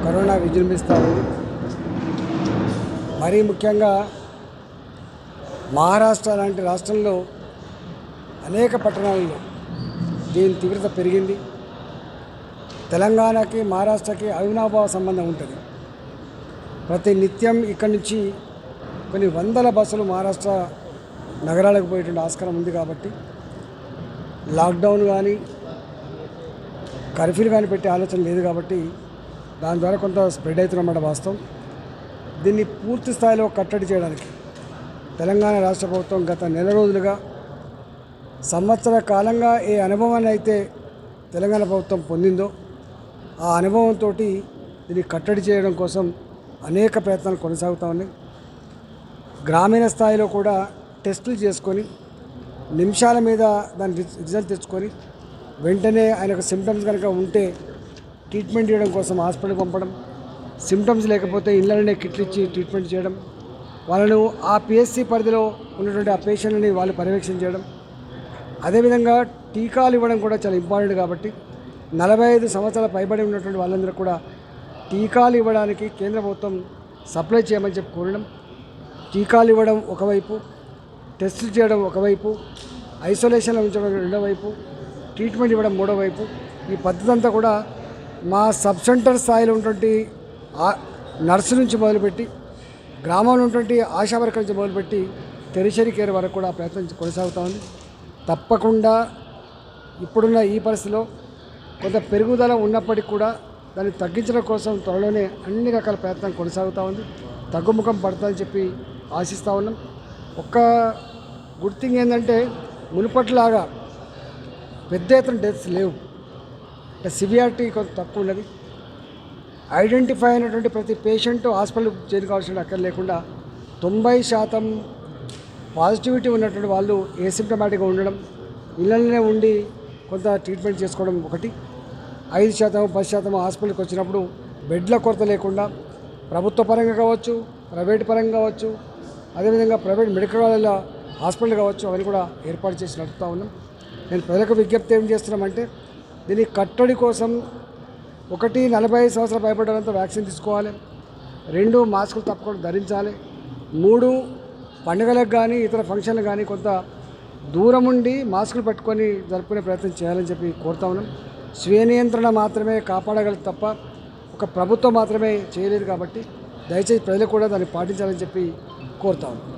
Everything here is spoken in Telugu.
కరోనా విజృంభిస్తూ ఉంది. మరీ ముఖ్యంగా మహారాష్ట్ర లాంటి రాష్ట్రంలో అనేక పట్టణాల్లో దీని తీవ్రత పెరిగింది. తెలంగాణకి మహారాష్ట్రకి అవినాభావ సంబంధం ఉంటుంది. ప్రతి నిత్యం ఇక్కడి నుంచి కొన్ని వందల బస్సులు మహారాష్ట్ర నగరాలకు పోయేటువంటి ఆస్కారం ఉంది. కాబట్టి లాక్డౌన్ కానీ కర్ఫ్యూలు కానీ పెట్టే ఆలోచన లేదు. కాబట్టి దాని ద్వారా కొంత స్ప్రెడ్ అవుతున్నమాట వాస్తవం. దీన్ని పూర్తి స్థాయిలో కట్టడి చేయడానికి తెలంగాణ రాష్ట్ర ప్రభుత్వం గత నెల రోజులుగా సంవత్సర కాలంగా ఏ అనుభవాన్ని అయితే తెలంగాణ ప్రభుత్వం పొందిందో ఆ అనుభవంతో దీన్ని కట్టడి చేయడం కోసం అనేక ప్రయత్నాలు కొనసాగుతూ ఉన్నాయి. గ్రామీణ స్థాయిలో కూడా టెస్టులు చేసుకొని నిమిషాల మీద దాని రిజల్ట్ తెచ్చుకొని వెంటనే ఆయనకు సిమ్టమ్స్ కనుక ఉంటే ట్రీట్మెంట్ చేయడం కోసం హాస్పిటల్కి పంపడం, సిమ్టమ్స్ లేకపోతే ఇళ్ళనే కిట్లు ఇచ్చి ట్రీట్మెంట్ చేయడం, వాళ్ళను ఆ పిఎస్సి పరిధిలో ఉన్నటువంటి ఆ పేషెంట్ని వాళ్ళు పర్యవేక్షణ చేయడం. అదేవిధంగా టీకాలు ఇవ్వడం కూడా చాలా ఇంపార్టెంట్. కాబట్టి 45 సంవత్సరాల పైబడి ఉన్నటువంటి వాళ్ళందరూ కూడా టీకాలు ఇవ్వడానికి కేంద్ర ప్రభుత్వం సప్లై చేయమని చెప్పి కోరడం, టీకాలు ఇవ్వడం ఒకవైపు, టెస్టులు చేయడం ఒకవైపు, ఐసోలేషన్లో ఉంచడం రెండో వైపు, ట్రీట్మెంట్ ఇవ్వడం మూడో వైపు. ఈ పద్ధతి అంతా కూడా మా సబ్ సెంటర్ స్థాయిలో ఉన్నటువంటి నర్సు నుంచి మొదలుపెట్టి గ్రామంలో ఉన్నటువంటి ఆశా వర్కర్ నుంచి మొదలుపెట్టి టెరిషరీ కేర్ వరకు కూడా ప్రయత్నం కొనసాగుతూ ఉంది. తప్పకుండా ఇప్పుడున్న ఈ పరిస్థితిలో కొంత పెరుగుదల ఉన్నప్పటికీ కూడా దాన్ని తగ్గించడం కోసం త్వరలోనే అన్ని రకాల ప్రయత్నం కొనసాగుతూ ఉంది. తగ్గుముఖం పడుతుందని చెప్పి ఆశిస్తూ ఉన్నాం. ఒక్క గుడ్ థింగ్ ఏంటంటే మునుపట్లాగా పెద్ద ఎత్తున డెత్స్ లేవు. అంటే సివియారిటీ కొంత తక్కువ ఉన్నది. ఐడెంటిఫై అయినటువంటి ప్రతి పేషెంట్ హాస్పిటల్కి చేరుకోవాల్సిన అక్కర్ లేకుండా 90% పాజిటివిటీ ఉన్నటువంటి వాళ్ళు ఏసిమ్టమాటిక్గా ఉండడం, ఇళ్ళనే ఉండి కొంత ట్రీట్మెంట్ చేసుకోవడం ఒకటి. 5% 10% హాస్పిటల్కి వచ్చినప్పుడు బెడ్ల కొరత లేకుండా ప్రభుత్వ పరంగా కావచ్చు, ప్రైవేట్ పరంగా కావచ్చు, అదేవిధంగా ప్రైవేట్ మెడికల్ కాలేజీల హాస్పిటల్ కావచ్చు, అవన్నీ కూడా ఏర్పాటు చేసి నడుపుతూ ఉన్నాం. నేను ప్రజలకు విజ్ఞప్తి ఏం చేస్తున్నామంటే దీని కట్టడి కోసం 1 45 సంవత్సరాలు భయపడ్డంతా వ్యాక్సిన్ తీసుకోవాలి, 2 మాస్కులు తప్పకుండా ధరించాలి, 3 పండుగలకు కానీ ఇతర ఫంక్షన్లకు కానీ కొంత దూరం ఉండి మాస్కులు పెట్టుకొని జరుపుకునే ప్రయత్నం చేయాలని చెప్పి కోరుతా ఉన్నాం. స్వీయ నియంత్రణ మాత్రమే కాపాడగలదు తప్ప ఒక ప్రభుత్వం మాత్రమే చేయలేదు. కాబట్టి దయచేసి ప్రజలు కూడా దాన్ని పాటించాలని చెప్పి కోరుతా ఉన్నాం.